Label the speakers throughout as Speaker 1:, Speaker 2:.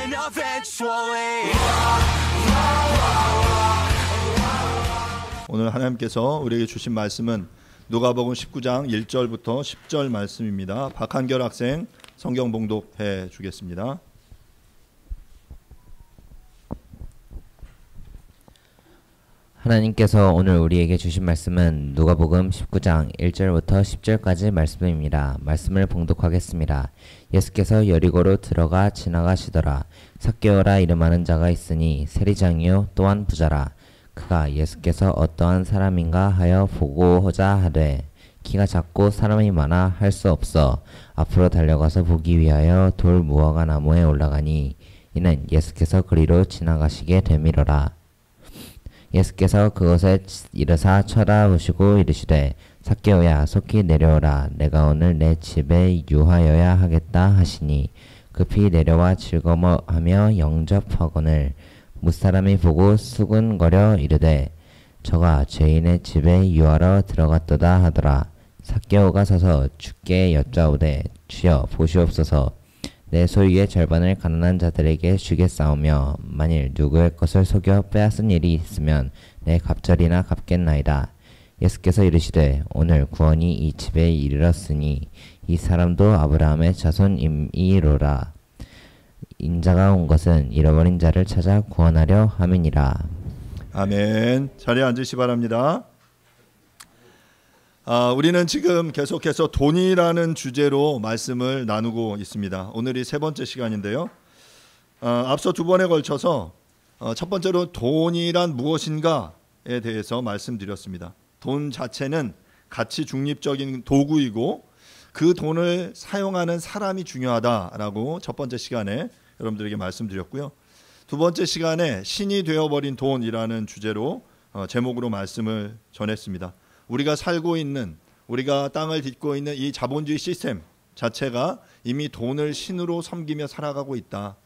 Speaker 1: win eventually.
Speaker 2: 오늘 하나님께서 우리에게 주신 말씀은 누가복음 19장 1절부터 10절 말씀입니다. 박한결 학생 성경 봉독해 주겠습니다.
Speaker 3: 하나님께서 오늘 우리에게 주신 말씀은 누가복음 19장 1절부터 10절까지 말씀입니다. 말씀을 봉독하겠습니다. 예수께서 여리고로 들어가 지나가시더라. 삭개오라 이름하는 자가 있으니 세리장이요 또한 부자라. 그가 예수께서 어떠한 사람인가 하여 보고자 하되 키가 작고 사람이 많아 할 수 없어 앞으로 달려가서 보기 위하여 돌 무화과 나무에 올라가니 이는 예수께서 그리로 지나가시게 되밀어라. 예수께서 그곳에 이르사 쳐다보시고 이르시되 삭개오야 속히 내려오라. 내가 오늘 내 집에 유하여야 하겠다 하시니 급히 내려와 즐거워하며 영접하거늘 무사람이 보고 수군거려 이르되 저가 죄인의 집에 유하러 들어갔도다 하더라. 삭개오가 서서 주께 여짜오되 주여 보시옵소서 내 소유의 절반을 가난한 자들에게 주겠사오며 만일 누구의 것을 속여 빼앗은 일이 있으면 내 갑절이나 갚겠나이다. 예수께서 이르시되 오늘 구원이 이 집에 이르렀으니 이 사람도 아브라함의 자손이로라. 인자가 온 것은 잃어버린 자를 찾아 구원하려 함이니라.
Speaker 2: 아멘. 자리에 앉으시 바랍니다. 우리는 지금 계속해서 돈이라는 주제로 말씀을 나누고 있습니다. 오늘이 세 번째 시간인데요. 앞서 두 번에 걸쳐서 첫 번째로 돈이란 무엇인가에 대해서 말씀드렸습니다. 돈 자체는 가치 중립적인 도구이고 그 돈을 사용하는 사람이 중요하다라고 첫 번째 시간에 여러분들에게 말씀드렸고요. 두 번째 시간에 신이 되어버린 돈이라는 주제로 제목으로 말씀을 전했습니다. 우리가 살고 있는, 우리가 땅을 딛고 있는 이 자본주의 시스템 자체가 이미 돈을 신으로 섬기며 살아가고 있다.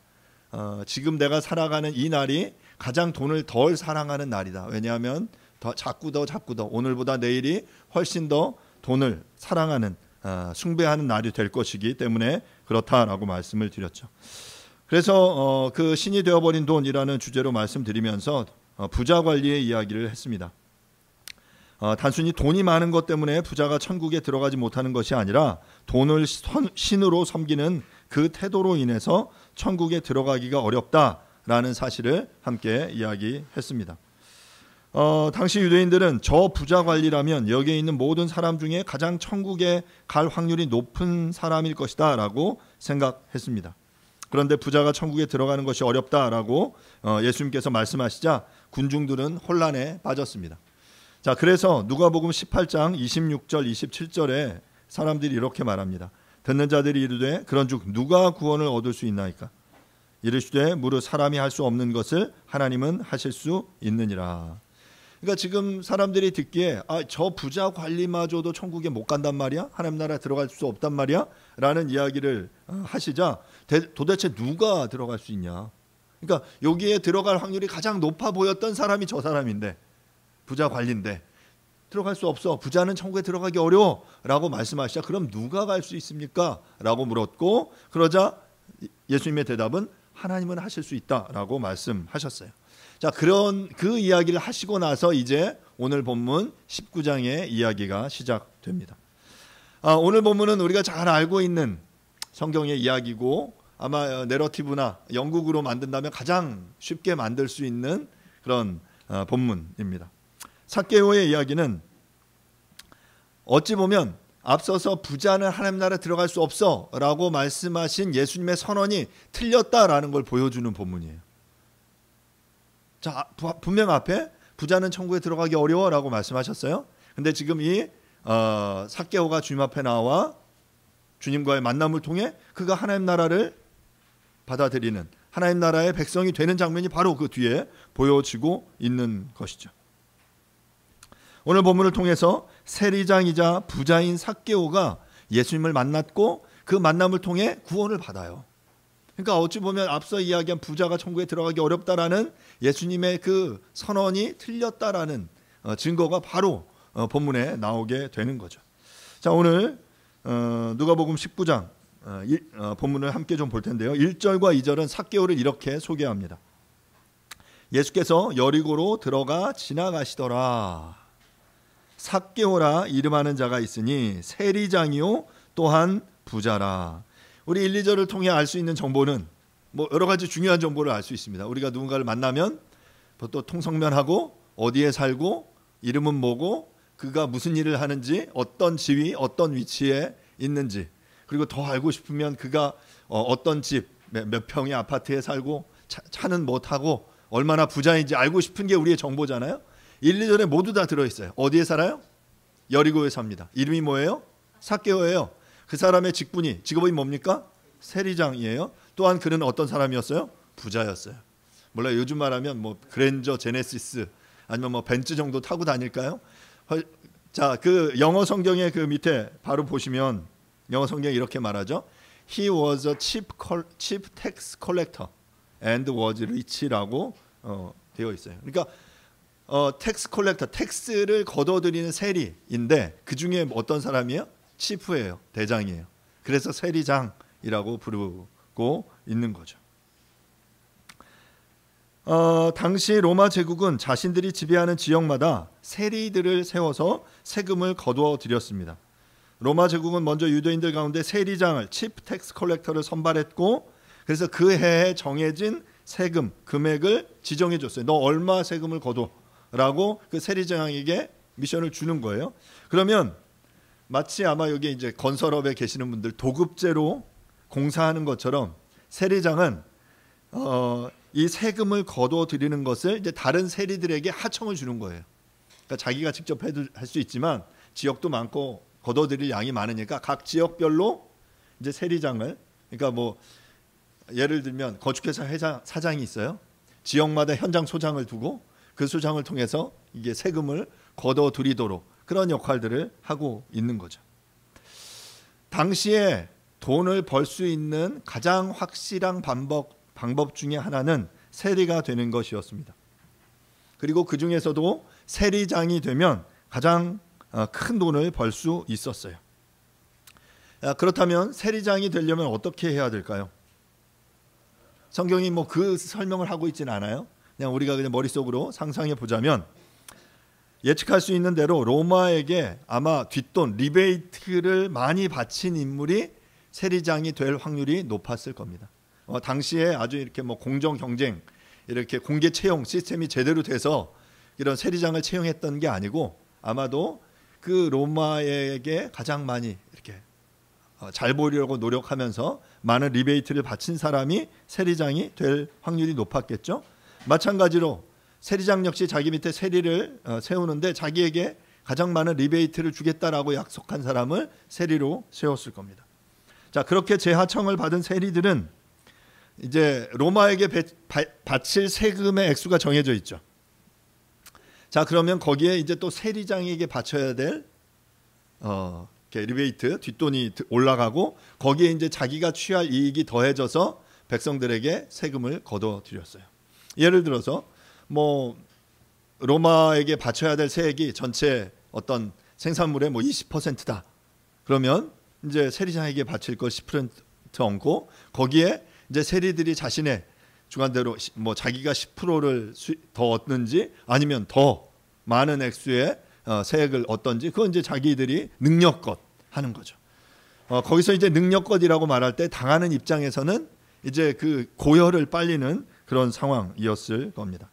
Speaker 2: 지금 내가 살아가는 이 날이 가장 돈을 덜 사랑하는 날이다. 왜냐하면 자꾸 더 오늘보다 내일이 훨씬 더 돈을 사랑하는, 숭배하는 날이 될 것이기 때문에 그렇다라고 말씀을 드렸죠. 그래서 그 신이 되어버린 돈이라는 주제로 말씀드리면서 부자 관리의 이야기를 했습니다. 단순히 돈이 많은 것 때문에 부자가 천국에 들어가지 못하는 것이 아니라 돈을 신으로 섬기는 그 태도로 인해서 천국에 들어가기가 어렵다라는 사실을 함께 이야기했습니다. 당시 유대인들은 저 부자 관리라면 여기에 있는 모든 사람 중에 가장 천국에 갈 확률이 높은 사람일 것이다 라고 생각했습니다. 그런데 부자가 천국에 들어가는 것이 어렵다라고 예수님께서 말씀하시자 군중들은 혼란에 빠졌습니다. 자, 그래서 누가복음 18장 26절 27절에 사람들이 이렇게 말합니다. 듣는 자들이 이르되 그런즉 누가 구원을 얻을 수 있나이까? 이르시되 무릇 사람이 할 수 없는 것을 하나님은 하실 수 있느니라. 그러니까 지금 사람들이 듣기에 저 부자 관리마저도 천국에 못 간단 말이야? 하나님 나라에 들어갈 수 없단 말이야? 라는 이야기를 하시자 도대체 누가 들어갈 수 있냐? 그러니까 여기에 들어갈 확률이 가장 높아 보였던 사람이 저 사람인데 부자 관리인데 들어갈 수 없어. 부자는 천국에 들어가기 어려워 라고 말씀하시자 그럼 누가 갈 수 있습니까? 라고 물었고 그러자 예수님의 대답은 하나님은 하실 수 있다라고 말씀하셨어요. 자, 그런 그 이야기를 하시고 나서 이제 오늘 본문 19장의 이야기가 시작됩니다. 오늘 본문은 우리가 잘 알고 있는 성경의 이야기고 아마 내러티브나 연극으로 만든다면 가장 쉽게 만들 수 있는 그런 본문입니다. 삭개오의 이야기는 어찌 보면 앞서서 부자는 하나님 나라에 들어갈 수 없어 라고 말씀하신 예수님의 선언이 틀렸다라는 걸 보여주는 본문이에요. 자, 분명 앞에 부자는 천국에 들어가기 어려워 라고 말씀하셨어요. 근데 지금 이 삭개오가 주님 앞에 나와 주님과의 만남을 통해 그가 하나님 나라를 받아들이는 하나님 나라의 백성이 되는 장면이 바로 그 뒤에 보여지고 있는 것이죠. 오늘 본문을 통해서 세리장이자 부자인 삭개오가 예수님을 만났고 그 만남을 통해 구원을 받아요. 그러니까 어찌 보면 앞서 이야기한 부자가 천국에 들어가기 어렵다라는 예수님의 그 선언이 틀렸다라는 증거가 바로 본문에 나오게 되는 거죠. 자, 오늘 누가복음 19장 본문을 함께 좀 볼 텐데요. 1절과 2절은 삭개오를 이렇게 소개합니다. 예수께서 여리고로 들어가 지나가시더라. 삭개오라 이름하는 자가 있으니 세리장이요 또한 부자라. 우리 1, 2절을 통해 알 수 있는 정보는 뭐 여러 가지 중요한 정보를 알 수 있습니다. 우리가 누군가를 만나면 또 통성명하고 어디에 살고 이름은 뭐고 그가 무슨 일을 하는지 어떤 지위 어떤 위치에 있는지 그리고 더 알고 싶으면 그가 어떤 집 몇 평의 아파트에 살고 차는 뭐 타고 얼마나 부자인지 알고 싶은 게 우리의 정보잖아요. 1, 2절에 모두 다 들어있어요. 어디에 살아요? 여리고에 삽니다. 이름이 뭐예요? 삭개오예요. 그 사람의 직업이 뭡니까? 세리장이에요. 또한 그는 어떤 사람이었어요? 부자였어요. 몰라요. 요즘 말하면 뭐 그랜저 제네시스 아니면 뭐 벤츠 정도 타고 다닐까요? 자, 그 영어 성경의 그 밑에 바로 보시면 영어 성경이 이렇게 말하죠. He was a chief tax collector and was rich라고 되어 있어요. 그러니까 텍스 콜렉터, 텍스를 걷어들이는 세리인데 그 중에 어떤 사람이에요? 치프예요, 대장이에요. 그래서 세리장이라고 부르고 있는 거죠. 당시 로마 제국은 자신들이 지배하는 지역마다 세리들을 세워서 세금을 거두어 들였습니다. 로마 제국은 먼저 유대인들 가운데 세리장을 치프 텍스 콜렉터를 선발했고 그래서 그 해에 정해진 세금 금액을 지정해 줬어요. 너 얼마 세금을 거둬 라고 그 세리장에게 미션을 주는 거예요. 그러면 마치 아마 여기 이제 건설업에 계시는 분들 도급제로 공사하는 것처럼 세리장은 이 세금을 거둬 드리는 것을 이제 다른 세리들에게 하청을 주는 거예요. 그러니까 자기가 직접 할 수 있지만 지역도 많고 거둬 드릴 양이 많으니까 각 지역별로 이제 세리장을 그러니까 뭐 예를 들면 건축회사 사장이 있어요. 지역마다 현장 소장을 두고 그 소장을 통해서 이게 세금을 거둬 들이도록 그런 역할들을 하고 있는 거죠. 당시에 돈을 벌 수 있는 가장 확실한 방법 중에 하나는 세리가 되는 것이었습니다. 그리고 그 중에서도 세리장이 되면 가장 큰 돈을 벌 수 있었어요. 그렇다면 세리장이 되려면 어떻게 해야 될까요? 성경이 뭐 그 설명을 하고 있지는 않아요. 그냥 우리가 그냥 머릿속으로 상상해 보자면 예측할 수 있는 대로 로마에게 아마 뒷돈 리베이트를 많이 바친 인물이 세리장이 될 확률이 높았을 겁니다. 당시에 아주 이렇게 뭐 공정 경쟁 이렇게 공개 채용 시스템이 제대로 돼서 이런 세리장을 채용했던 게 아니고 아마도 그 로마에게 가장 많이 이렇게 잘 보이려고 노력하면서 많은 리베이트를 바친 사람이 세리장이 될 확률이 높았겠죠. 마찬가지로 세리장 역시 자기 밑에 세리를 세우는데 자기에게 가장 많은 리베이트를 주겠다라고 약속한 사람을 세리로 세웠을 겁니다. 자, 그렇게 재하청을 받은 세리들은 이제 로마에게 바칠 세금의 액수가 정해져 있죠. 자, 그러면 거기에 이제 또 세리장에게 바쳐야 될 리베이트 뒷돈이 올라가고 거기에 이제 자기가 취할 이익이 더해져서 백성들에게 세금을 거둬 들였어요. 예를 들어서 뭐 로마에게 바쳐야 될 세액이 전체 어떤 생산물의 뭐 20%다. 그러면 이제 세리장에게 바칠 것 10% 얹고 거기에 이제 세리들이 자신의 주관대로 뭐 자기가 10%를 더 얻는지 아니면 더 많은 액수의 세액을 얻던지 그건 이제 자기들이 능력껏 하는 거죠. 거기서 이제 능력껏이라고 말할 때 당하는 입장에서는 이제 그 고열을 빨리는 그런 상황이었을 겁니다.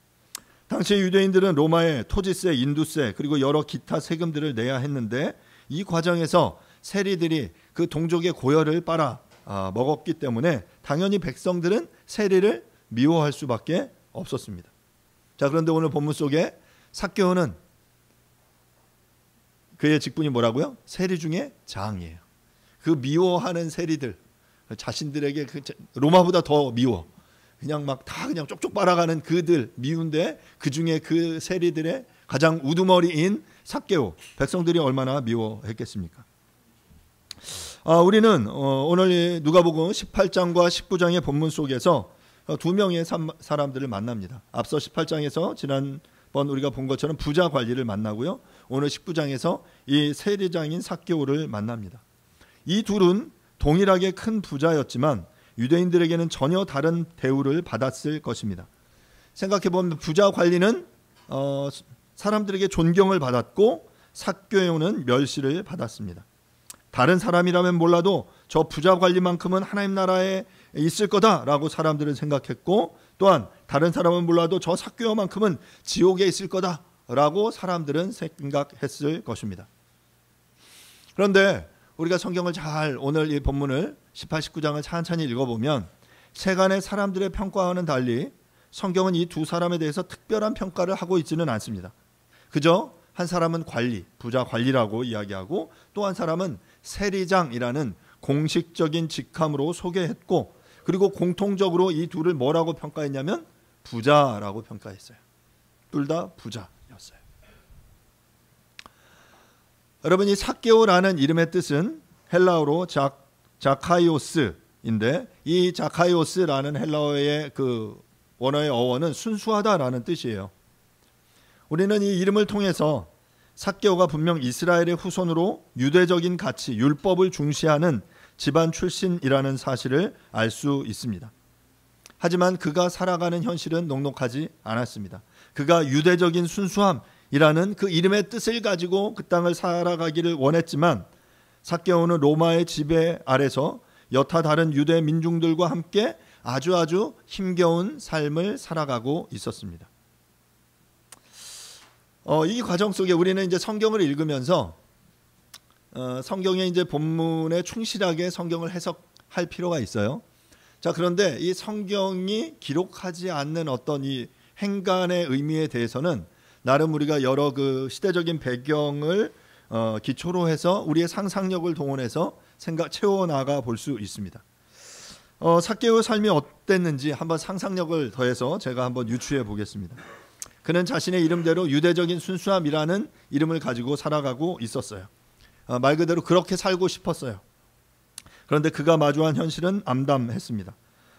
Speaker 2: 당시 유대인들은 로마의 토지세, 인두세 그리고 여러 기타 세금들을 내야 했는데 이 과정에서 세리들이 그 동족의 고열을 빨아 먹었기 때문에 당연히 백성들은 세리를 미워할 수밖에 없었습니다. 자, 그런데 오늘 본문 속에 삭개오는 그의 직분이 뭐라고요? 세리 중에 장이에요. 그 미워하는 세리들 자신들에게 로마보다 더 미워. 그냥 막 다 그냥 쪽쪽 빨아가는 그들 미운데 그 중에 그 세리들의 가장 우두머리인 삭개오 백성들이 얼마나 미워했겠습니까? 우리는 오늘 누가복음 18장과 19장의 본문 속에서 두 명의 사람들을 만납니다. 앞서 18장에서 지난번 우리가 본 것처럼 부자 관리를 만나고요. 오늘 19장에서 이 세리장인 삭개오를 만납니다. 이 둘은 동일하게 큰 부자였지만 유대인들에게는 전혀 다른 대우를 받았을 것입니다. 생각해보면 부자 관리는 사람들에게 존경을 받았고 삭개오는 멸시를 받았습니다. 다른 사람이라면 몰라도 저 부자 관리만큼은 하나님 나라에 있을 거다라고 사람들은 생각했고, 또한 다른 사람은 몰라도 저 삭개오만큼은 지옥에 있을 거다라고 사람들은 생각했을 것입니다. 그런데 우리가 성경을 잘, 오늘 이 본문을 18, 19장을 천천히 읽어보면 세간의 사람들의 평가와는 달리 성경은 이 두 사람에 대해서 특별한 평가를 하고 있지는 않습니다. 그저 한 사람은 관리, 부자 관리라고 이야기하고, 또 한 사람은 세리장이라는 공식적인 직함으로 소개했고, 그리고 공통적으로 이 둘을 뭐라고 평가했냐면 부자라고 평가했어요. 둘 다 부자였어요. 여러분, 이 삭개오라는 이름의 뜻은 헬라어로 자카이오스인데, 이 자카이오스라는 헬라어의 그 원어의 어원은 순수하다라는 뜻이에요. 우리는 이 이름을 통해서 삭개오가 분명 이스라엘의 후손으로 유대적인 가치, 율법을 중시하는 집안 출신이라는 사실을 알 수 있습니다. 하지만 그가 살아가는 현실은 녹록하지 않았습니다. 그가 유대적인 순수함이라는 그 이름의 뜻을 가지고 그 땅을 살아가기를 원했지만 삭개오는 로마의 지배 아래서 여타 다른 유대 민중들과 함께 아주 힘겨운 삶을 살아가고 있었습니다. 이 과정 속에 우리는 이제 성경을 읽으면서 성경의 이제 본문에 충실하게 성경을 해석할 필요가 있어요. 자, 그런데 이 성경이 기록하지 않는 어떤 이 행간의 의미에 대해서는 나름 우리가 여러 그 시대적인 배경을 기초로 해서 우리의 상상력을 동원해서 채워 나가 볼 수 있습니다. 삭개오의 삶이 어땠는지 한번 상상력을 더해서 제가 한번 유추해 보겠습니다. 그는 자신의 이름대로 유대적인 순수함이라는 이름을 가지고 살아가고 있었어요. 말 그대로 그렇게 살고 싶었어요. 그런데 그가 마주한 현실은 암담했습니다.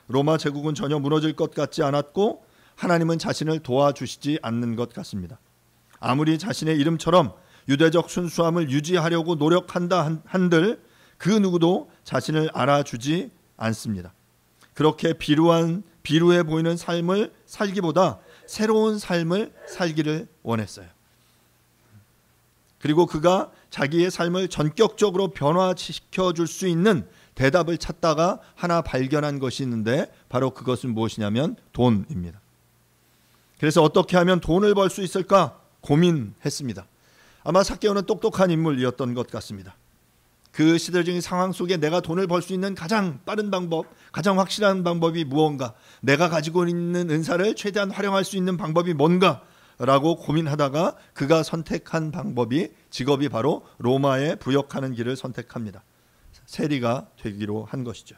Speaker 2: 로마 제국은 전혀 무너질 것 같지 않았고 하나님은 자신을 도와주시지 않는 것 같습니다. 아무리 자신의 이름처럼 유대적 순수함을 유지하려고 노력한다 한들 그 누구도 자신을 알아주지 않습니다. 그렇게 비루해 보이는 삶을 살기보다 새로운 삶을 살기를 원했어요. 그리고 그가 자기의 삶을 전격적으로 변화시켜 줄 수 있는 대답을 찾다가 하나 발견한 것이 있는데 바로 그것은 무엇이냐면 돈입니다. 그래서 어떻게 하면 돈을 벌 수 있을까 고민했습니다. 아마 삭개오는 똑똑한 인물이었던 것 같습니다. 그 시대적인 상황 속에 내가 돈을 벌 수 있는 가장 빠른 방법, 가장 확실한 방법이 무언가, 내가 가지고 있는 은사를 최대한 활용할 수 있는 방법이 뭔가 라고 고민하다가 그가 선택한 방법이, 직업이 바로 로마에 부역하는 길을 선택합니다. 세리가 되기로 한 것이죠.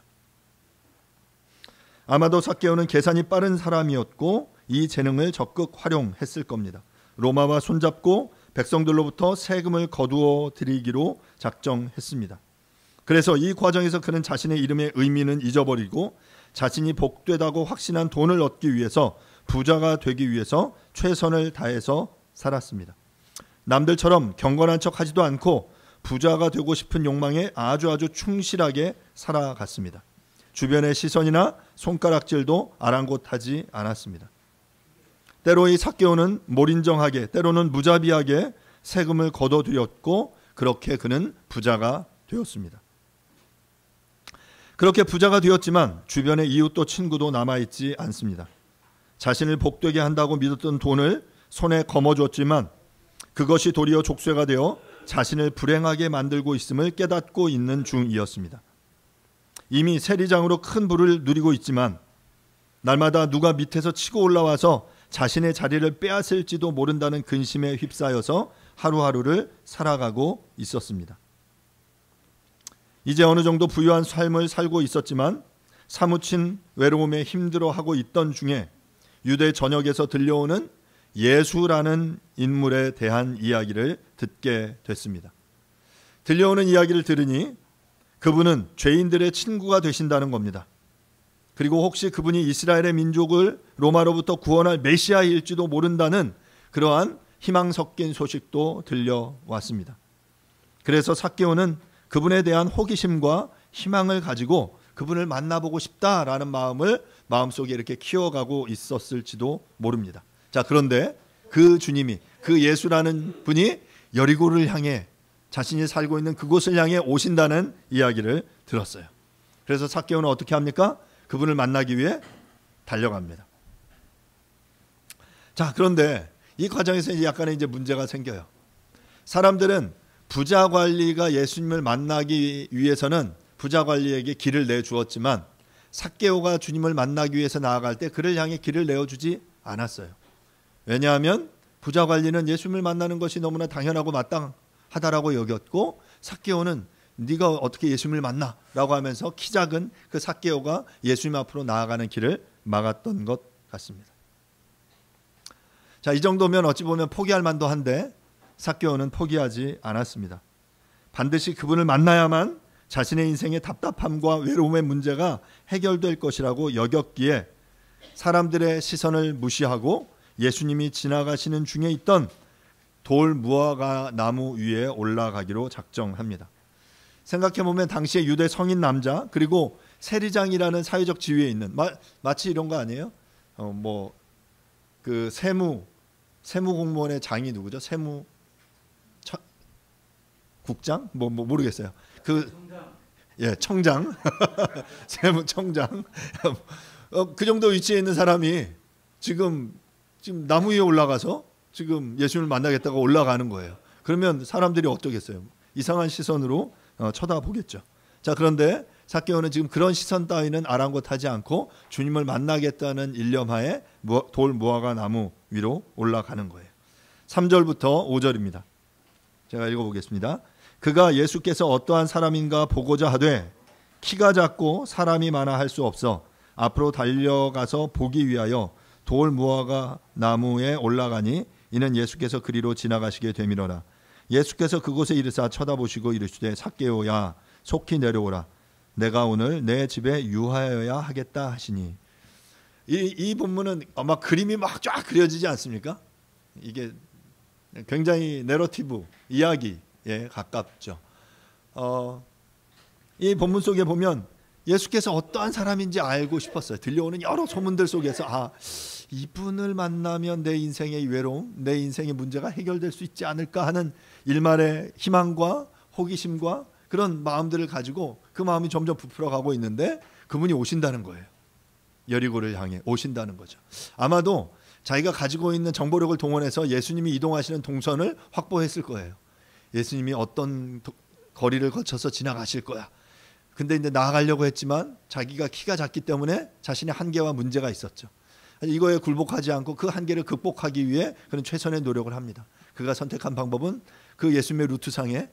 Speaker 2: 아마도 삭개오는 계산이 빠른 사람이었고 이 재능을 적극 활용했을 겁니다. 로마와 손잡고 백성들로부터 세금을 거두어 드리기로 작정했습니다. 그래서 이 과정에서 그는 자신의 이름의 의미는 잊어버리고 자신이 복되다고 확신한 돈을 얻기 위해서, 부자가 되기 위해서 최선을 다해서 살았습니다. 남들처럼 경건한 척하지도 않고 부자가 되고 싶은 욕망에 아주 충실하게 살아갔습니다. 주변의 시선이나 손가락질도 아랑곳하지 않았습니다. 때로 이 삭개오는 몰인정하게, 때로는 무자비하게 세금을 거둬들였고 그렇게 그는 부자가 되었습니다. 그렇게 부자가 되었지만 주변에 이웃도 친구도 남아있지 않습니다. 자신을 복되게 한다고 믿었던 돈을 손에 거머쥐었지만 그것이 도리어 족쇄가 되어 자신을 불행하게 만들고 있음을 깨닫고 있는 중이었습니다. 이미 세리장으로 큰 부를 누리고 있지만 날마다 누가 밑에서 치고 올라와서 자신의 자리를 빼앗을지도 모른다는 근심에 휩싸여서 하루하루를 살아가고 있었습니다. 이제 어느 정도 부유한 삶을 살고 있었지만 사무친 외로움에 힘들어하고 있던 중에 유대 전역에서 들려오는 예수라는 인물에 대한 이야기를 듣게 됐습니다. 들려오는 이야기를 들으니 그분은 죄인들의 친구가 되신다는 겁니다. 그리고 혹시 그분이 이스라엘의 민족을 로마로부터 구원할 메시아일지도 모른다는 그러한 희망 섞인 소식도 들려왔습니다. 그래서 삭개오는 그분에 대한 호기심과 희망을 가지고 그분을 만나보고 싶다라는 마음을 마음속에 이렇게 키워가고 있었을지도 모릅니다. 자, 그런데 그 주님이, 그 예수라는 분이 여리고를 향해, 자신이 살고 있는 그곳을 향해 오신다는 이야기를 들었어요. 그래서 삭개오는 어떻게 합니까? 그분을 만나기 위해 달려갑니다. 자, 그런데 이 과정에서 이제 약간의 이제 문제가 생겨요. 사람들은 부자 관리가 예수님을 만나기 위해서는 부자 관리에게 길을 내주었지만 삭개오가 주님을 만나기 위해서 나아갈 때 그를 향해 길을 내어주지 않았어요. 왜냐하면 부자 관리는 예수님을 만나는 것이 너무나 당연하고 마땅하다라고 여겼고, 삭개오는 네가 어떻게 예수님을 만나? 라고 하면서 키 작은 그 삭개오가 예수님 앞으로 나아가는 길을 막았던 것 같습니다. 자, 이 정도면 어찌 보면 포기할 만도 한데 삭개오는 포기하지 않았습니다. 반드시 그분을 만나야만 자신의 인생의 답답함과 외로움의 문제가 해결될 것이라고 여겼기에 사람들의 시선을 무시하고 예수님이 지나가시는 중에 있던 돌 무화과 나무 위에 올라가기로 작정합니다. 생각해보면 당시에 유대 성인 남자, 그리고 세리장이라는 사회적 지위에 있는, 마치 이런 거 아니에요? 그 세무 공무원의 장이 누구죠? 국장? 모르겠어요. 청장. 세무청장. 그 정도 위치에 있는 사람이 지금 나무 위에 올라가서 지금 예수님을 만나겠다고 올라가는 거예요. 그러면 사람들이 어떠겠어요? 이상한 시선으로 쳐다보겠죠. 자, 그런데 삭개오는 지금 그런 시선 따위는 아랑곳하지 않고 주님을 만나겠다는 일념하에 돌 무화과 나무 위로 올라가는 거예요. 3절부터 5절입니다. 제가 읽어보겠습니다. 그가 예수께서 어떠한 사람인가 보고자 하되 키가 작고 사람이 많아 할 수 없어 앞으로 달려가서 보기 위하여 돌 무화과 나무에 올라가니 이는 예수께서 그리로 지나가시게 되밀어라. 예수께서 그곳에 이르사 쳐다보시고 이르시되 삭개오야 속히 내려오라. 내가 오늘 내 집에 유하여야 하겠다 하시니. 이 본문은 아마 그림이 막 쫙 그려지지 않습니까? 이게 굉장히 내러티브 이야기에 가깝죠. 이 본문 속에 보면 예수께서 어떠한 사람인지 알고 싶었어요. 들려오는 여러 소문들 속에서 이분을 만나면 내 인생의 외로움, 내 인생의 문제가 해결될 수 있지 않을까 하는 일말의 희망과 호기심과 그런 마음들을 가지고 그 마음이 점점 부풀어가고 있는데 그분이 오신다는 거예요. 여리고를 향해 오신다는 거죠. 아마도 자기가 가지고 있는 정보력을 동원해서 예수님이 이동하시는 동선을 확보했을 거예요. 예수님이 어떤 거리를 거쳐서 지나가실 거야. 근데 이제 나아가려고 했지만 자기가 키가 작기 때문에 자신의 한계와 문제가 있었죠. 이거에 굴복하지 않고 그 한계를 극복하기 위해 그는 최선의 노력을 합니다. 그가 선택한 방법은 그 예수님의 루트상에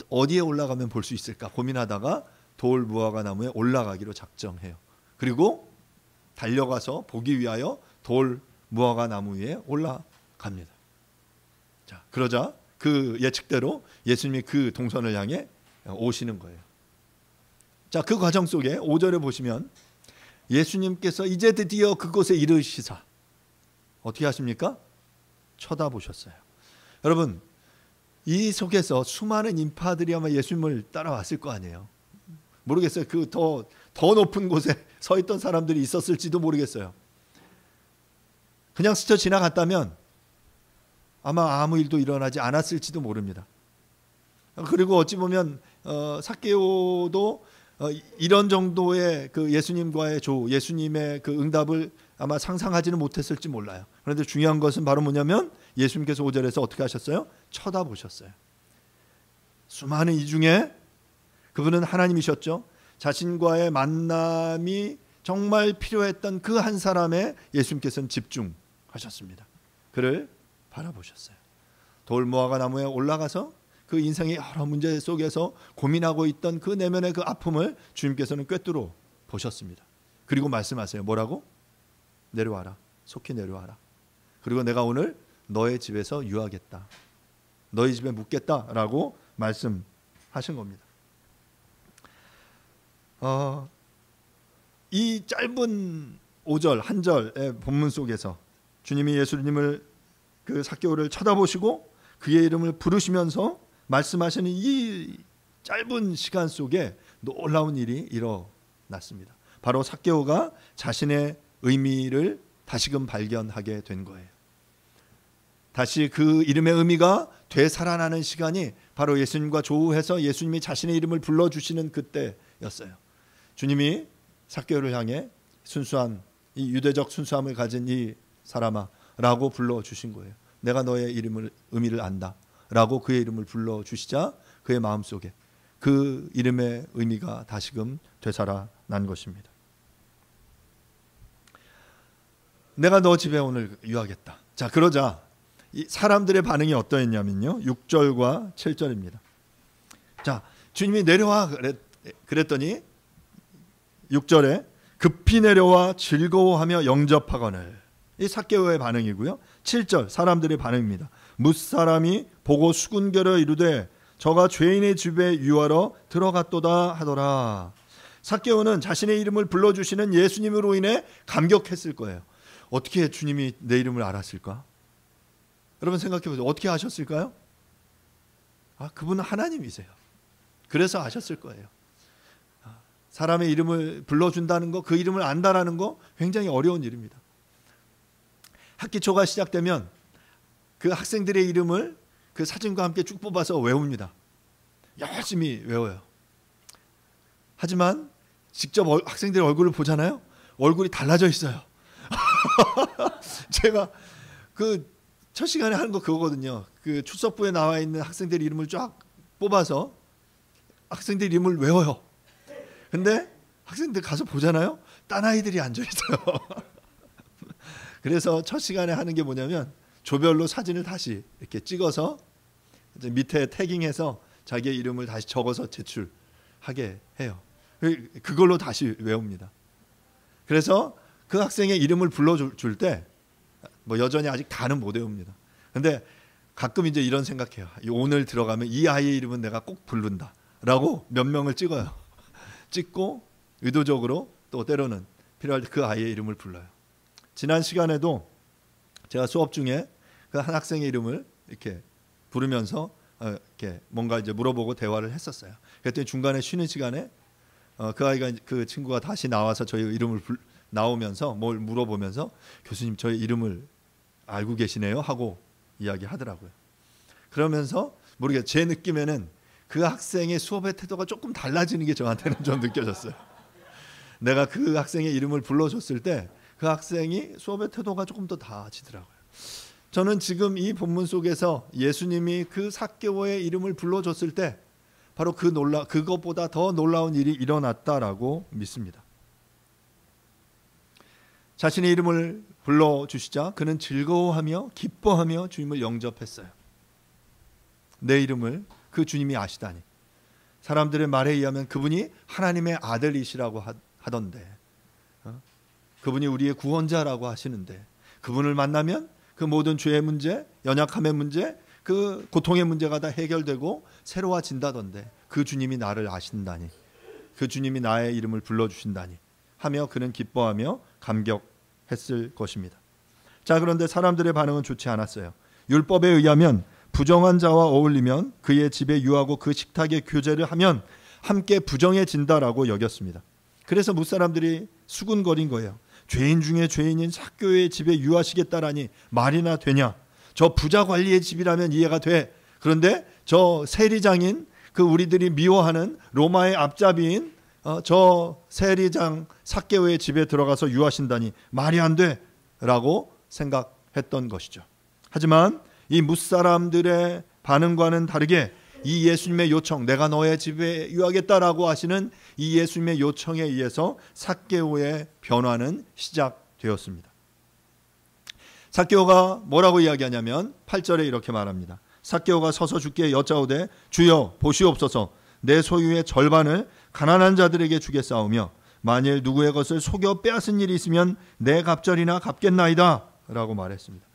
Speaker 2: 어디에 올라가면 볼 수 있을까 고민하다가 돌 무화과 나무에 올라가기로 작정해요. 그리고 달려가서 보기 위하여 돌 무화과 나무 위에 올라갑니다. 자, 그러자 그 예측대로 예수님이 그 동선을 향해 오시는 거예요. 자, 그 과정 속에 5절에 보시면 예수님께서 이제 드디어 그곳에 이르시사 어떻게 하십니까? 쳐다보셨어요. 여러분, 이 속에서 수많은 인파들이 아마 예수님을 따라왔을 거 아니에요. 모르겠어요. 그 더 높은 곳에 서 있던 사람들이 있었을지도 모르겠어요. 그냥 스쳐 지나갔다면 아마 아무 일도 일어나지 않았을지도 모릅니다. 그리고 어찌 보면 삭개오도 이런 정도의 그 예수님과의 예수님의 그 응답을 아마 상상하지는 못했을지 몰라요. 그런데 중요한 것은 바로 뭐냐면 예수님께서 5절에서 어떻게 하셨어요? 쳐다보셨어요. 수많은 이 중에 그분은 하나님이셨죠. 자신과의 만남이 정말 필요했던 그 한 사람에 예수님께서는 집중하셨습니다. 그를 바라보셨어요. 돌 무화과 나무에 올라가서 그 인생의 여러 문제 속에서 고민하고 있던 그 내면의 그 아픔을 주님께서는 꿰뚫어 보셨습니다. 그리고 말씀하세요. 뭐라고? 내려와라. 속히 내려와라. 그리고 내가 오늘 너의 집에서 유하겠다. 너희 집에 묵겠다라고 말씀하신 겁니다. 이 짧은 5절 한 절의 본문 속에서 주님이 예수님을 그 삭개오를 쳐다보시고 그의 이름을 부르시면서 말씀하시는 이 짧은 시간 속에 놀라운 일이 일어났습니다. 바로 삭개오가 자신의 의미를 다시금 발견하게 된 거예요. 다시 그 이름의 의미가 되살아나는 시간이 바로 예수님과 조우해서 예수님이 자신의 이름을 불러주시는 그때였어요. 주님이 삭개오를 향해 순수한 이 유대적 순수함을 가진 이 사람아 라고 불러주신 거예요. 내가 너의 의미를 안다 라고 그의 이름을 불러주시자 그의 마음속에 그 이름의 의미가 다시금 되살아난 것입니다. 내가 너 집에 오늘 유하겠다. 자, 그러자 이 사람들의 반응이 어떠했냐면요, 6절과 7절입니다. 자, 주님이 내려와 그랬더니 6절에 급히 내려와 즐거워하며 영접하거늘. 이 삭개오의 반응이고요. 7절 사람들의 반응입니다. 뭇사람이 보고 수군결어 이르되 저가 죄인의 집에 유하러 들어갔도다 하더라. 삭개오는 자신의 이름을 불러주시는 예수님으로 인해 감격했을 거예요. 어떻게 주님이 내 이름을 알았을까? 여러분 생각해 보세요. 어떻게 아셨을까요? 그분은 하나님이세요. 그래서 아셨을 거예요. 사람의 이름을 불러준다는 거, 그 이름을 안다라는 거 굉장히 어려운 일입니다. 학기 초가 시작되면 그 학생들의 이름을 그 사진과 함께 쭉 뽑아서 외웁니다. 열심히 외워요. 하지만 직접 학생들의 얼굴을 보잖아요. 얼굴이 달라져 있어요. 제가 그 첫 시간에 하는 거 그거거든요. 그 출석부에 나와 있는 학생들 이름을 쫙 뽑아서 학생들 이름을 외워요. 근데 학생들 가서 보잖아요. 딴 아이들이 앉아 있어요. 그래서 첫 시간에 하는 게 뭐냐면 조별로 사진을 다시 이렇게 찍어서 이제 밑에 태깅해서 자기의 이름을 다시 적어서 제출하게 해요. 그걸로 다시 외웁니다. 그래서 그 학생의 이름을 불러줄 때 뭐 여전히 아직 다는 못 외웁니다. 근데 가끔 이제 이런 생각해요. 오늘 들어가면 이 아이의 이름은 내가 꼭 부른다라고 몇 명을 찍어요. 찍고 의도적으로 또 때로는 필요할 때 그 아이의 이름을 불러요. 지난 시간에도 제가 수업 중에 그 한 학생의 이름을 이렇게 부르면서 이렇게 뭔가 이제 물어보고 대화를 했었어요. 그랬더니 중간에 쉬는 시간에 그 아이가 그 친구가 다시 나와서 저희 이름을 나오면서 뭘 물어보면서 교수님 저희 이름을 알고 계시네요 하고 이야기하더라고요. 그러면서 모르겠어요. 제 느낌에는 그 학생의 수업의 태도가 조금 달라지는 게 저한테는 좀 느껴졌어요. 내가 그 학생의 이름을 불러줬을 때 그 학생이 수업의 태도가 조금 더 나아지더라고요. 저는 지금 이 본문 속에서 예수님이 그 삭개오의 이름을 불러줬을 때 바로 그것보다 더 놀라운 일이 일어났다라고 믿습니다. 자신의 이름을 불러주시자 그는 즐거워하며 기뻐하며 주님을 영접했어요. 내 이름을 그 주님이 아시다니. 사람들의 말에 의하면 그분이 하나님의 아들이시라고 하던데, 그분이 우리의 구원자라고 하시는데, 그분을 만나면 그 모든 죄의 문제, 연약함의 문제, 그 고통의 문제가 다 해결되고 새로워진다던데, 그 주님이 나를 아신다니, 그 주님이 나의 이름을 불러주신다니 하며 그는 기뻐하며 감격했을 것입니다. 자, 그런데 사람들의 반응은 좋지 않았어요. 율법에 의하면 부정한 자와 어울리면 그의 집에 유하고 그 식탁에 교제를 하면 함께 부정해진다라고 여겼습니다. 그래서 뭇사람들이 수군거린 거예요. 죄인 중에 죄인인 삭개오의 집에 유하시겠다라니 말이나 되냐. 저 부자 관리의 집이라면 이해가 돼. 그런데 저 세리장인 그 우리들이 미워하는 로마의 앞잡이인 저 세리장 삭개오의 집에 들어가서 유하신다니 말이 안 돼 라고 생각했던 것이죠. 하지만 이 뭇사람들의 반응과는 다르게 이 예수님의 요청, 내가 너의 집에 유하겠다라고 하시는 이 예수님의 요청에 의해서 삭개오의 변화는 시작되었습니다. 삭개오가 뭐라고 이야기하냐면 8절에 이렇게 말합니다. 삭개오가 서서 주께 여짜오되 주여 보시옵소서, 내 소유의 절반을 가난한 자들에게 주겠사오며 만일 누구의 것을 속여 빼앗은 일이 있으면 내 갑절이나 갚겠나이다 라고 말했습니다.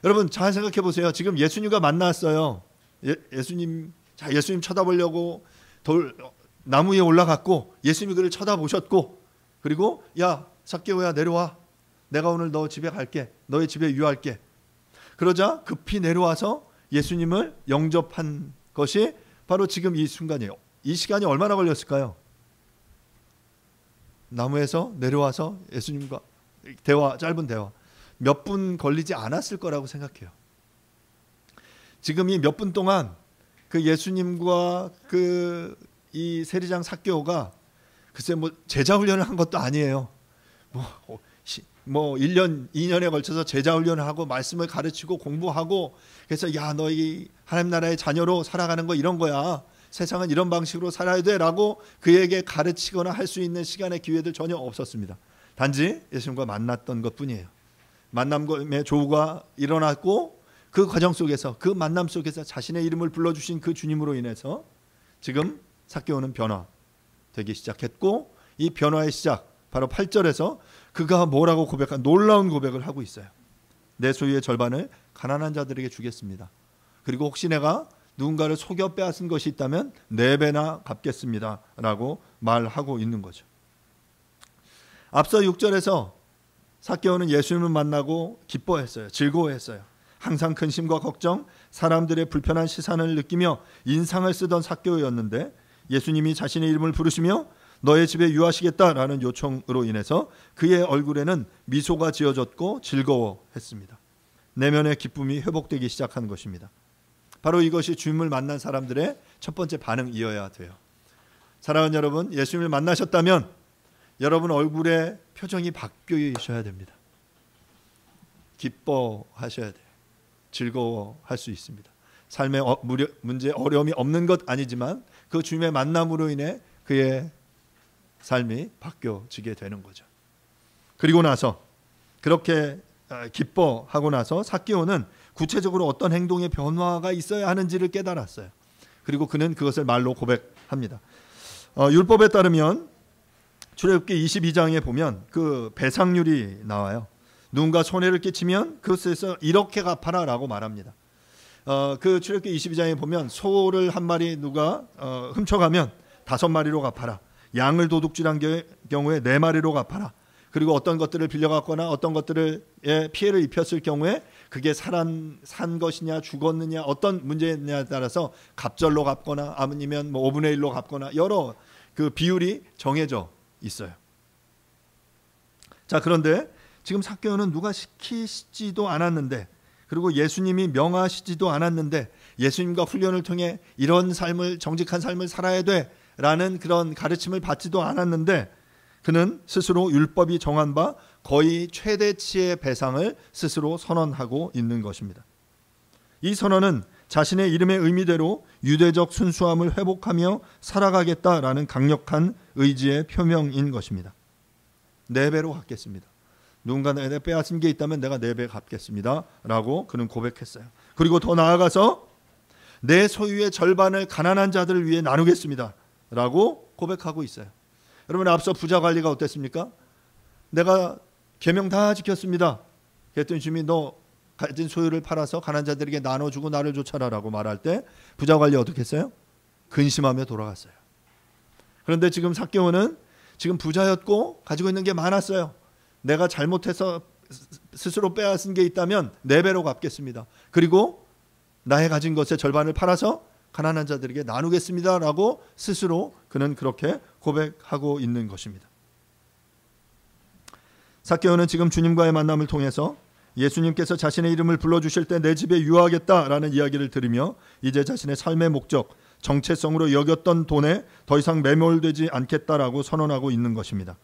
Speaker 2: 여러분 잘 생각해 보세요. 지금 예수님과 만났어요. 예수님 쳐다보려고 나무 위에 올라갔고 예수님이 그를 쳐다보셨고, 그리고 야 삭개오야 내려와, 내가 오늘 너 집에 갈게, 너의 집에 유할게. 그러자 급히 내려와서 예수님을 영접한 것이 바로 지금 이 순간이에요. 이 시간이 얼마나 걸렸을까요? 나무에서 내려와서 예수님과 짧은 대화 몇 분 걸리지 않았을 거라고 생각해요. 지금 이 몇 분 동안 그 예수님과 이 세리장 삭개오가 글쎄 제자 훈련을 한 것도 아니에요. 1년, 2년에 걸쳐서 제자 훈련을 하고 말씀을 가르치고 공부하고 그래서 야, 너희 하나님 나라의 자녀로 살아가는 거 이런 거야. 세상은 이런 방식으로 살아야 돼라고 그에게 가르치거나 할 수 있는 시간의 기회들 전혀 없었습니다. 단지 예수님과 만났던 것뿐이에요. 만남의 조우가 일어났고 그 과정 속에서 그 만남 속에서 자신의 이름을 불러주신 그 주님으로 인해서 지금 삭개오는 변화되기 시작했고 이 변화의 시작 바로 8절에서 그가 뭐라고 고백한 놀라운 고백을 하고 있어요. 내 소유의 절반을 가난한 자들에게 주겠습니다. 그리고 혹시 내가 누군가를 속여 빼앗은 것이 있다면 4배나 갚겠습니다 라고 말하고 있는 거죠. 앞서 6절에서 삭개오는 예수님을 만나고 기뻐했어요. 즐거워했어요. 항상 근심과 걱정, 사람들의 불편한 시선을 느끼며 인상을 쓰던 삭개오였는데 예수님이 자신의 이름을 부르시며 너의 집에 유하시겠다라는 요청으로 인해서 그의 얼굴에는 미소가 지어졌고 즐거워했습니다. 내면의 기쁨이 회복되기 시작한 것입니다. 바로 이것이 주님을 만난 사람들의 첫 번째 반응이어야 돼요. 사랑하는 여러분, 예수님을 만나셨다면 여러분 얼굴에 표정이 바뀌셔야 됩니다. 기뻐하셔야 돼요. 즐거워할 수 있습니다. 삶에 문제, 어려움이 없는 것 아니지만 그 주님의 만남으로 인해 그의 삶이 바뀌어지게 되는 거죠. 그리고 나서 그렇게 기뻐하고 나서 삭개오는 구체적으로 어떤 행동의 변화가 있어야 하는지를 깨달았어요. 그리고 그는 그것을 말로 고백합니다. 율법에 따르면 출애굽기 22장에 보면 그 배상률이 나와요. 누군가 손해를 끼치면 그것에서 이렇게 갚아라 라고 말합니다. 그 출애굽기 22장에 보면 소를 한 마리 누가 훔쳐가면 5마리로 갚아라. 양을 도둑질한 경우에 4마리로 갚아라. 그리고 어떤 것들을 빌려갔거나 어떤 것들을 피해를 입혔을 경우에 그게 산 것이냐 죽었느냐 어떤 문제냐에 따라서 갑절로 갚거나 아니면 5분의 1로 갚거나 여러 그 비율이 정해져 있어요. 자, 그런데 지금 삭개오는 누가 시키지도 않았는데 그리고 예수님이 명하시지도 않았는데 예수님과 훈련을 통해 이런 삶을 정직한 삶을 살아야 돼라는 그런 가르침을 받지도 않았는데 그는 스스로 율법이 정한 바 거의 최대치의 배상을 스스로 선언하고 있는 것입니다. 이 선언은 자신의 이름의 의미대로 유대적 순수함을 회복하며 살아가겠다라는 강력한 의지의 표명인 것입니다. 4배로 갚겠습니다. 누군가 내가 빼앗은 게 있다면 내가 4배 갚겠습니다 라고 그는 고백했어요. 그리고 더 나아가서 내 소유의 절반을 가난한 자들을 위해 나누겠습니다 라고 고백하고 있어요. 여러분, 앞서 부자 관리가 어땠습니까? 내가 계명 다 지켰습니다. 그랬더니 주님이 너 가진 소유를 팔아서 가난한 자들에게 나눠주고 나를 쫓아라라고 말할 때 부자 관리 어떻게 했어요? 근심하며 돌아갔어요. 그런데 지금 삭개오는 지금 부자였고 가지고 있는 게 많았어요. 내가 잘못해서 스스로 빼앗은 게 있다면 4배로 갚겠습니다. 그리고 나의 가진 것의 절반을 팔아서 가난한 자들에게 나누겠습니다 라고 스스로 그는 그렇게 고백하고 있는 것입니다. 삭개오는 지금 주님과의 만남을 통해서 예수님께서 자신의 이름을 불러주실 때 내 집에 유하겠다라는 이야기를 들으며 이제 자신의 삶의 목적, 정체성으로 여겼던 돈에 더 이상 매몰되지 않겠다라고 선언하고 있는 것입니다.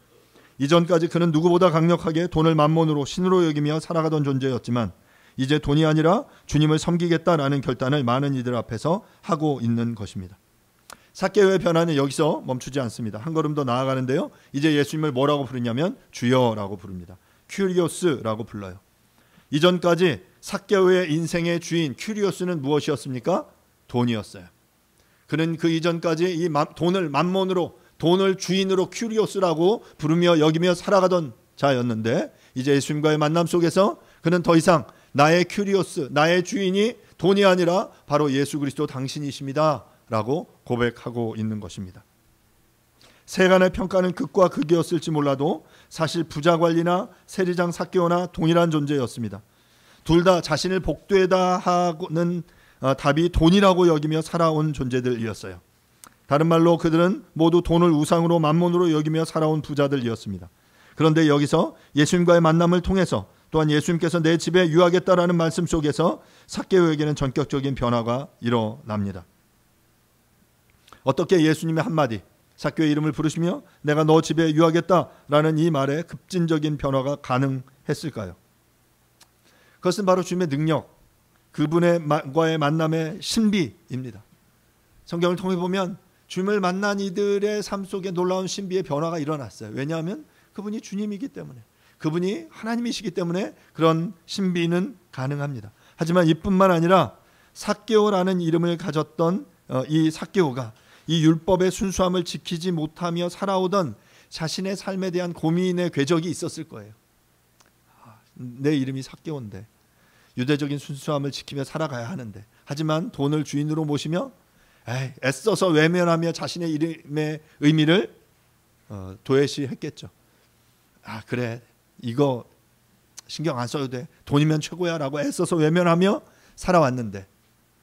Speaker 2: 이전까지 그는 누구보다 강력하게 돈을 만몬으로 신으로 여기며 살아가던 존재였지만 이제 돈이 아니라 주님을 섬기겠다라는 결단을 많은 이들 앞에서 하고 있는 것입니다. 삭개오의 변화는 여기서 멈추지 않습니다. 한 걸음 더 나아가는데요. 이제 예수님을 뭐라고 부르냐면 주여라고 부릅니다. 큐리오스라고 불러요. 이전까지 삭개오의 인생의 주인 큐리오스는 무엇이었습니까? 돈이었어요. 그는 그 이전까지 이 돈을 만몬으로 돈을 주인으로 큐리오스라고 부르며 여기며 살아가던 자였는데 이제 예수님과의 만남 속에서 그는 더 이상 나의 큐리오스, 나의 주인이 돈이 아니라 바로 예수 그리스도 당신이십니다 라고 고백하고 있는 것입니다. 세간의 평가는 극과 극이었을지 몰라도 사실 부자 관리나 세리장 삭개오나 동일한 존재였습니다. 둘 다 자신을 복되다 하고는 답이 돈이라고 여기며 살아온 존재들이었어요. 다른 말로 그들은 모두 돈을 우상으로 만몬으로 여기며 살아온 부자들이었습니다. 그런데 여기서 예수님과의 만남을 통해서 또한 예수님께서 내 집에 유하겠다라는 말씀 속에서 삭개오에게는 전격적인 변화가 일어납니다. 어떻게 예수님의 한마디, 삭개오의 이름을 부르시며 내가 너 집에 유하겠다라는 이 말에 급진적인 변화가 가능했을까요? 그것은 바로 주님의 능력, 그분과의 만남의 신비입니다. 성경을 통해 보면 주님을 만난 이들의 삶 속에 놀라운 신비의 변화가 일어났어요. 왜냐하면 그분이 주님이기 때문에, 그분이 하나님이시기 때문에 그런 신비는 가능합니다. 하지만 이뿐만 아니라 삭개오라는 이름을 가졌던 이 삭개오가 이 율법의 순수함을 지키지 못하며 살아오던 자신의 삶에 대한 고민의 궤적이 있었을 거예요. 내 이름이 삭개오인데 유대적인 순수함을 지키며 살아가야 하는데, 하지만 돈을 주인으로 모시며 애써서 외면하며 자신의 이름의 의미를 도외시했겠죠. 그래, 이거 신경 안 써도 돼, 돈이면 최고야 라고 애써서 외면하며 살아왔는데,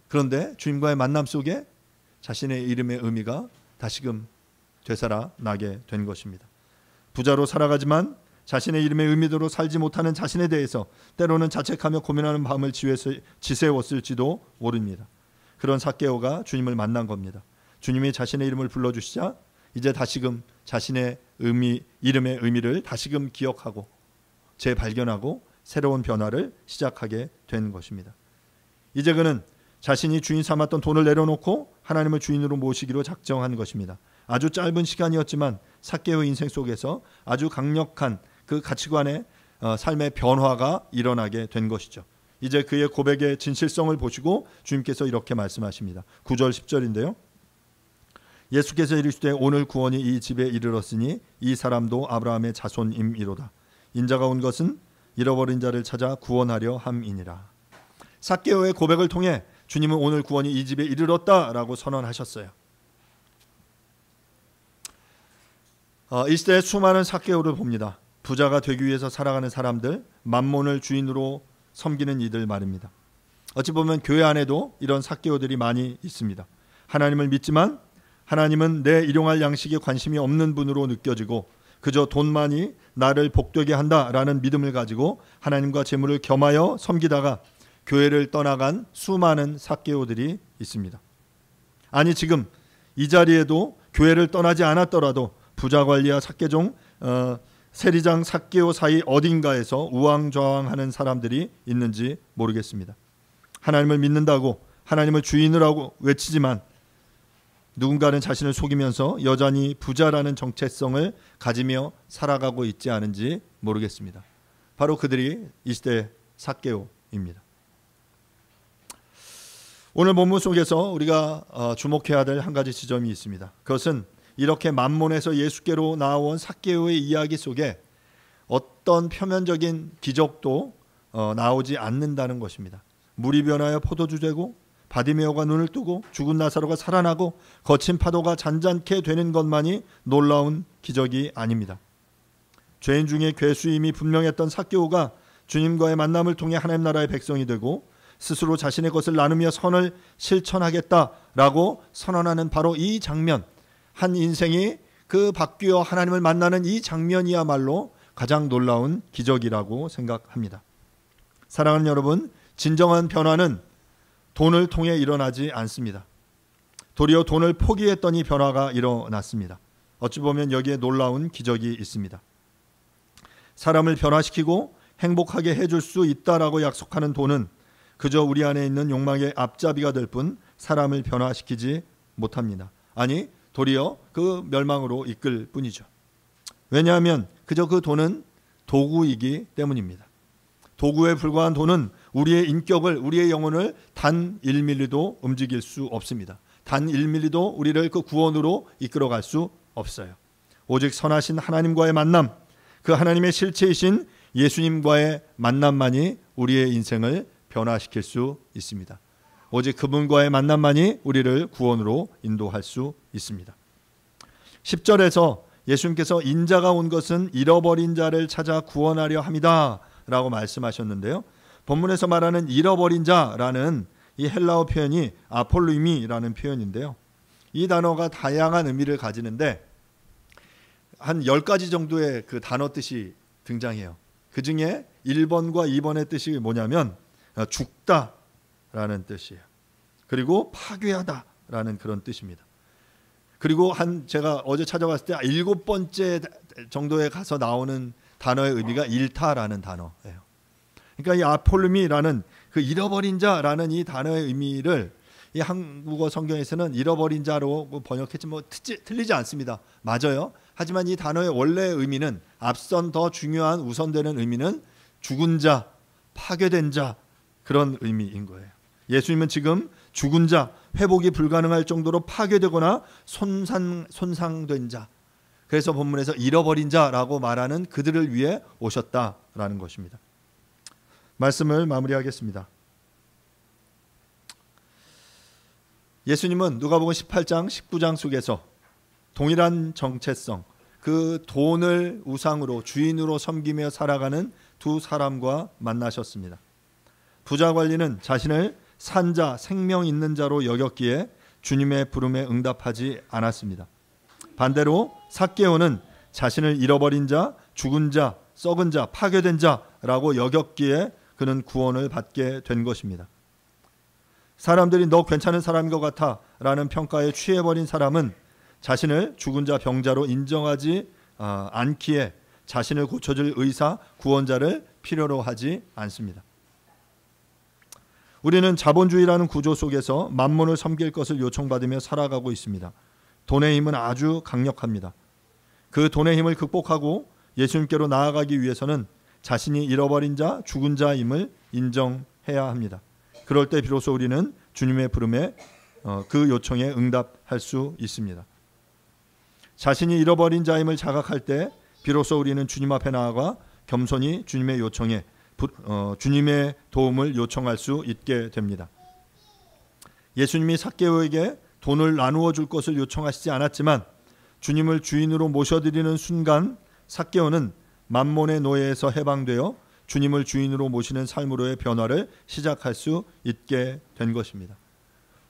Speaker 2: 그런데 주님과의 만남 속에 자신의 이름의 의미가 다시금 되살아나게 된 것입니다. 부자로 살아가지만 자신의 이름의 의미대로 살지 못하는 자신에 대해서 때로는 자책하며 고민하는 밤을 지새웠을지도 모릅니다. 그런 삭개오가 주님을 만난 겁니다. 주님이 자신의 이름을 불러주시자 이제 다시금 자신의 이름의 의미를 다시금 기억하고 재발견하고 새로운 변화를 시작하게 된 것입니다. 이제 그는 자신이 주인 삼았던 돈을 내려놓고 하나님을 주인으로 모시기로 작정한 것입니다. 아주 짧은 시간이었지만 삭개오의 인생 속에서 아주 강력한 그 가치관의 삶의 변화가 일어나게 된 것이죠. 이제 그의 고백의 진실성을 보시고 주님께서 이렇게 말씀하십니다. 9절 10절인데요. 예수께서 이르시되 오늘 구원이 이 집에 이르렀으니 이 사람도 아브라함의 자손임이로다. 인자가 온 것은 잃어버린 자를 찾아 구원하려 함이니라. 삭개오의 고백을 통해 주님은 오늘 구원이 이 집에 이르렀다라고 선언하셨어요. 이 시대에 수많은 삭개오를 봅니다. 부자가 되기 위해서 살아가는 사람들, 만몬을 주인으로 섬기는 이들 말입니다. 어찌 보면 교회 안에도 이런 삭개오들이 많이 있습니다. 하나님을 믿지만 하나님은 내 일용할 양식에 관심이 없는 분으로 느껴지고 그저 돈만이 나를 복되게 한다라는 믿음을 가지고 하나님과 재물을 겸하여 섬기다가 교회를 떠나간 수많은 삭개오들이 있습니다. 아니, 지금 이 자리에도 교회를 떠나지 않았더라도 부자관리와 삭개종, 세리장, 삭개오 사이 어딘가에서 우왕좌왕하는 사람들이 있는지 모르겠습니다. 하나님을 믿는다고 하나님을 주인으로 외치지만 누군가는 자신을 속이면서 여전히 부자라는 정체성을 가지며 살아가고 있지 않은지 모르겠습니다. 바로 그들이 이 시대의 삭개오입니다. 오늘 본문 속에서 우리가 주목해야 될 한 가지 지점이 있습니다. 그것은 이렇게 만몬에서 예수께로 나온 삭개오의 이야기 속에 어떤 표면적인 기적도 나오지 않는다는 것입니다. 물이 변하여 포도주 되고 바디메오가 눈을 뜨고 죽은 나사로가 살아나고 거친 파도가 잔잔케 되는 것만이 놀라운 기적이 아닙니다. 죄인 중에 괴수임이 분명했던 삭개오가 주님과의 만남을 통해 하나님 나라의 백성이 되고 스스로 자신의 것을 나누며 선을 실천하겠다라고 선언하는 바로 이 장면, 한 인생이 그 바뀌어 하나님을 만나는 이 장면이야말로 가장 놀라운 기적이라고 생각합니다. 사랑하는 여러분, 진정한 변화는 돈을 통해 일어나지 않습니다. 도리어 돈을 포기했더니 변화가 일어났습니다. 어찌 보면 여기에 놀라운 기적이 있습니다. 사람을 변화시키고 행복하게 해줄 수 있다라고 약속하는 돈은 그저 우리 안에 있는 욕망의 앞잡이가 될 뿐 사람을 변화시키지 못합니다. 아니, 도리어 그 멸망으로 이끌 뿐이죠. 왜냐하면 그저 그 돈은 도구이기 때문입니다. 도구에 불과한 돈은 우리의 인격을, 우리의 영혼을 단 1mm도 움직일 수 없습니다. 단 1mm도 우리를 그 구원으로 이끌어갈 수 없어요. 오직 선하신 하나님과의 만남, 그 하나님의 실체이신 예수님과의 만남만이 우리의 인생을 변화시킬 수 있습니다. 오직 그분과의 만남만이 우리를 구원으로 인도할 수 있습니다. 10절에서 예수님께서 인자가 온 것은 잃어버린 자를 찾아 구원하려 함이다 라고 말씀하셨는데요. 본문에서 말하는 잃어버린 자라는 이 헬라어 표현이 아폴루이미라는 표현인데요. 이 단어가 다양한 의미를 가지는데 한 10가지 정도의 그 단어 뜻이 등장해요. 그 중에 1번과 2번의 뜻이 뭐냐면 죽다라는 뜻이에요. 그리고 파괴하다라는 그런 뜻입니다. 그리고 제가 어제 찾아봤을 때 7번째 정도에 가서 나오는 단어의 의미가 일타라는 단어예요. 그러니까 이 아폴루미라는 그 잃어버린 자라는 이 단어의 의미를 이 한국어 성경에서는 잃어버린 자로 번역했지 뭐 틀리지 않습니다. 맞아요. 하지만 이 단어의 원래 의미는 앞선 더 중요한 우선되는 의미는 죽은 자, 파괴된 자 그런 의미인 거예요. 예수님은 지금 죽은 자, 회복이 불가능할 정도로 파괴되거나 손상된 자, 그래서 본문에서 잃어버린 자라고 말하는 그들을 위해 오셨다라는 것입니다. 말씀을 마무리하겠습니다. 예수님은 누가복음 18장, 19장 속에서 동일한 정체성, 그 돈을 우상으로 주인으로 섬기며 살아가는 두 사람과 만나셨습니다. 부자 관리는 자신을 산자, 생명 있는 자로 여겼기에 주님의 부름에 응답하지 않았습니다. 반대로 삭개오는 자신을 잃어버린 자, 죽은 자, 썩은 자, 파괴된 자라고 여겼기에 그는 구원을 받게 된 것입니다. 사람들이 너 괜찮은 사람인 것 같아 라는 평가에 취해버린 사람은 자신을 죽은 자, 병자로 인정하지 않기에 자신을 고쳐줄 의사, 구원자를 필요로 하지 않습니다. 우리는 자본주의라는 구조 속에서 만몬을 섬길 것을 요청받으며 살아가고 있습니다. 돈의 힘은 아주 강력합니다. 그 돈의 힘을 극복하고 예수님께로 나아가기 위해서는 자신이 잃어버린 자, 죽은 자임을 인정해야 합니다. 그럴 때 비로소 우리는 주님의 부름에 그 요청에 응답할 수 있습니다. 자신이 잃어버린 자임을 자각할 때 비로소 우리는 주님 앞에 나아가 겸손히 주님의 요청에 주님의 도움을 요청할 수 있게 됩니다. 예수님이 삭개오에게 돈을 나누어 줄 것을 요청하시지 않았지만 주님을 주인으로 모셔드리는 순간 삭개오는 만몬의 노예에서 해방되어 주님을 주인으로 모시는 삶으로의 변화를 시작할 수 있게 된 것입니다.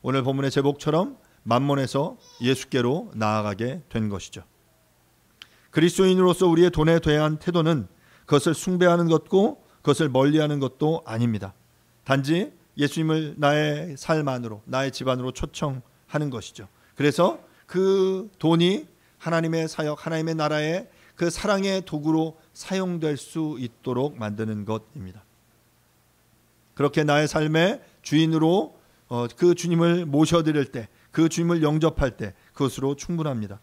Speaker 2: 오늘 본문의 제목처럼 만몬에서 예수께로 나아가게 된 것이죠. 그리스도인으로서 우리의 돈에 대한 태도는 그것을 숭배하는 것고 그것을 멀리하는 것도 아닙니다. 단지 예수님을 나의 삶 안으로, 나의 집안으로 초청하는 것이죠. 그래서 그 돈이 하나님의 사역, 하나님의 나라의 그 사랑의 도구로 사용될 수 있도록 만드는 것입니다. 그렇게 나의 삶의 주인으로 그 주님을 모셔드릴 때, 그 주님을 영접할 때 그것으로 충분합니다.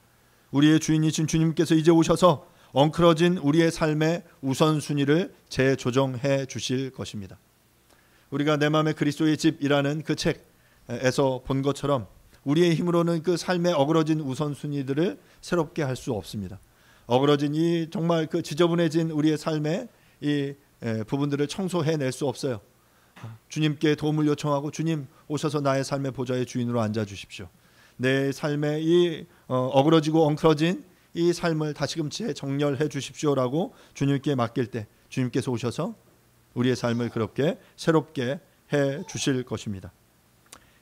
Speaker 2: 우리의 주인이신 주님께서 이제 오셔서 엉클어진 우리의 삶의 우선순위를 재조정해 주실 것입니다. 우리가 내 마음의 그리스도의 집이라는 그 책에서 본 것처럼 우리의 힘으로는 그 삶의 어그러진 우선순위들을 새롭게 할 수 없습니다. 어그러진 이 정말 그 지저분해진 우리의 삶의 이 부분들을 청소해낼 수 없어요. 주님께 도움을 요청하고 주님 오셔서 나의 삶의 보좌의 주인으로 앉아 주십시오. 내 삶의 이 어그러지고 엉클어진 이 삶을 다시금 재정렬해 주십시오라고 주님께 맡길 때 주님께서 오셔서 우리의 삶을 그렇게 새롭게 해 주실 것입니다.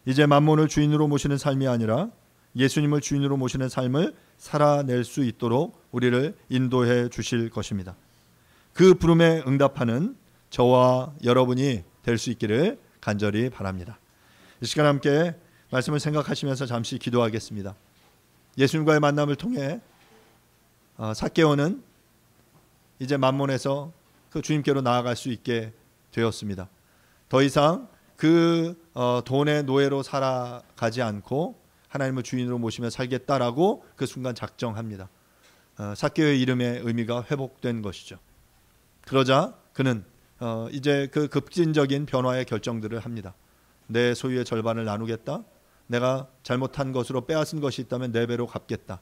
Speaker 2: 이제 만몬을 주인으로 모시는 삶이 아니라 예수님을 주인으로 모시는 삶을 살아낼 수 있도록 우리를 인도해 주실 것입니다. 그 부름에 응답하는 저와 여러분이 될 수 있기를 간절히 바랍니다. 이 시간 함께 말씀을 생각하시면서 잠시 기도하겠습니다. 예수님과의 만남을 통해 삭개오는 이제 만몬에서 그 주님께로 나아갈 수 있게 되었습니다. 더 이상 그 돈의 노예로 살아가지 않고 하나님을 주인으로 모시며 살겠다라고 그 순간 작정합니다. 삭개오의 이름의 의미가 회복된 것이죠. 그러자 그는 이제 그 급진적인 변화의 결정들을 합니다. 내 소유의 절반을 나누겠다. 내가 잘못한 것으로 빼앗은 것이 있다면 4배로 갚겠다.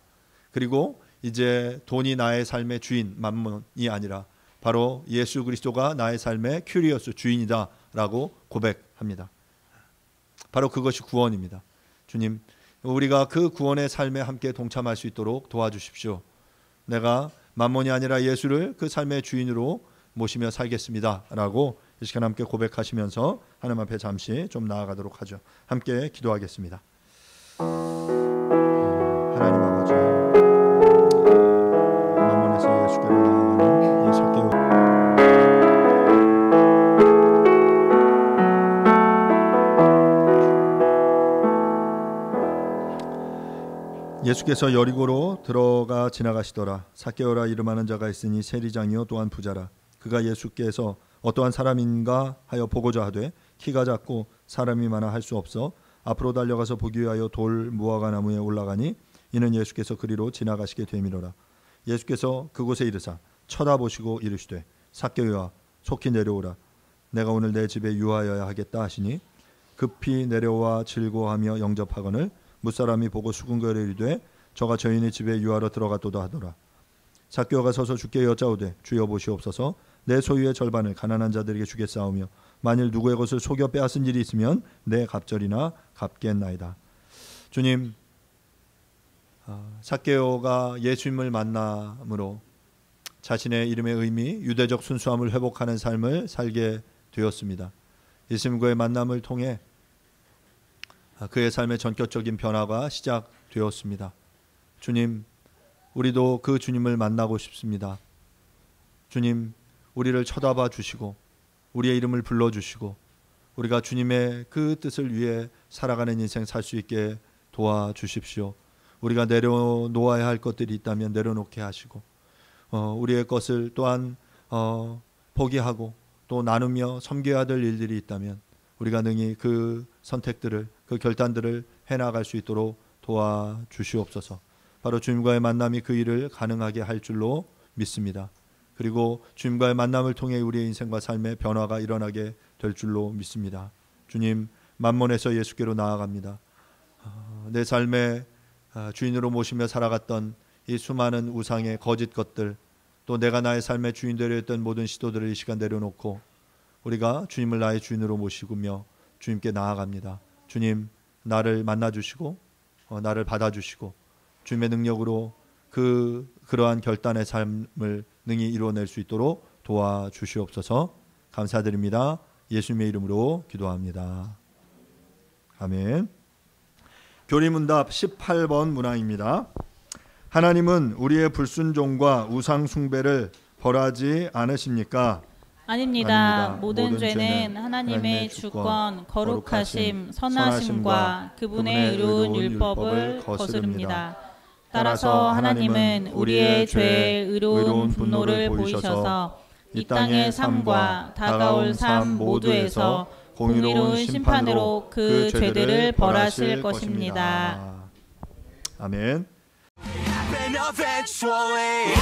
Speaker 2: 그리고 이제 돈이 나의 삶의 주인, 만몬이 아니라 바로 예수 그리스도가 나의 삶의 큐리오스, 주인이다라고 고백합니다. 바로 그것이 구원입니다. 주님, 우리가 그 구원의 삶에 함께 동참할 수 있도록 도와주십시오. 내가 만몬이 아니라 예수를 그 삶의 주인으로 모시며 살겠습니다 라고 이 시간 함께 고백하시면서 하나님 앞에 잠시 좀 나아가도록 하죠. 함께 기도하겠습니다. 예수께서 여리고로 들어가 지나가시더라. 삭개오라 이름하는 자가 있으니 세리장이요 또한 부자라. 그가 예수께서 어떠한 사람인가 하여 보고자 하되 키가 작고 사람이 많아 할 수 없어 앞으로 달려가서 보기 위하여 돌 무화과 나무에 올라가니 이는 예수께서 그리로 지나가시게 됨이로라. 예수께서 그곳에 이르사 쳐다보시고 이르시되 삭개오야 속히 내려오라. 내가 오늘 내 집에 유하여야 하겠다 하시니 급히 내려와 즐거워하며 영접하거늘 무사람이 보고 수군거려 이르되 저가 저희네 집에 유하러 들어갔도다 하더라. 삭개오가 서서 주께 여짜오되 주여 보시옵소서 내 소유의 절반을 가난한 자들에게 주겠사오며 만일 누구의 것을 속여 빼앗은 일이 있으면 내 갑절이나 갚겠나이다. 주님, 삭개오가 예수님을 만남으로 자신의 이름의 의미, 유대적 순수함을 회복하는 삶을 살게 되었습니다. 예수님과의 만남을 통해 그의 삶의 전격적인 변화가 시작되었습니다. 주님, 우리도 그 주님을 만나고 싶습니다. 주님, 우리를 쳐다봐 주시고 우리의 이름을 불러주시고 우리가 주님의 그 뜻을 위해 살아가는 인생 살 수 있게 도와주십시오. 우리가 내려놓아야 할 것들이 있다면 내려놓게 하시고 우리의 것을 또한 포기하고 또 나누며 섬겨야 될 일들이 있다면 우리가 능히 그 선택들을 그 결단들을 해나갈 수 있도록 도와주시옵소서. 바로 주님과의 만남이 그 일을 가능하게 할 줄로 믿습니다. 그리고 주님과의 만남을 통해 우리의 인생과 삶의 변화가 일어나게 될 줄로 믿습니다. 주님, 만몬에서 예수께로 나아갑니다. 내 삶의 주인으로 모시며 살아갔던 이 수많은 우상의 거짓 것들, 또 내가 나의 삶의 주인 되려 했던 모든 시도들을 이 시간 내려놓고 우리가 주님을 나의 주인으로 모시며 주님께 나아갑니다. 주님, 나를 만나주시고 나를 받아주시고 주님의 능력으로 그러한 결단의 삶을 능히 이루어낼 수 있도록 도와주시옵소서. 감사드립니다. 예수님의 이름으로 기도합니다. 아멘. 교리문답 18번 문항입니다. 하나님은 우리의 불순종과 우상 숭배를 벌하지 않으십니까?
Speaker 4: 아닙니다. 모든 죄는 하나님의 주권, 거룩하심, 선하심과 그분의 의로운 율법을 거스릅니다. 따라서 하나님은 우리의 죄에 의로운 분노를 보이셔서 이 땅의 삶과 다가올 삶 모두에서 공의로운 심판으로 그 죄들을 벌하실 것입니다.
Speaker 2: 아멘.
Speaker 1: Eventually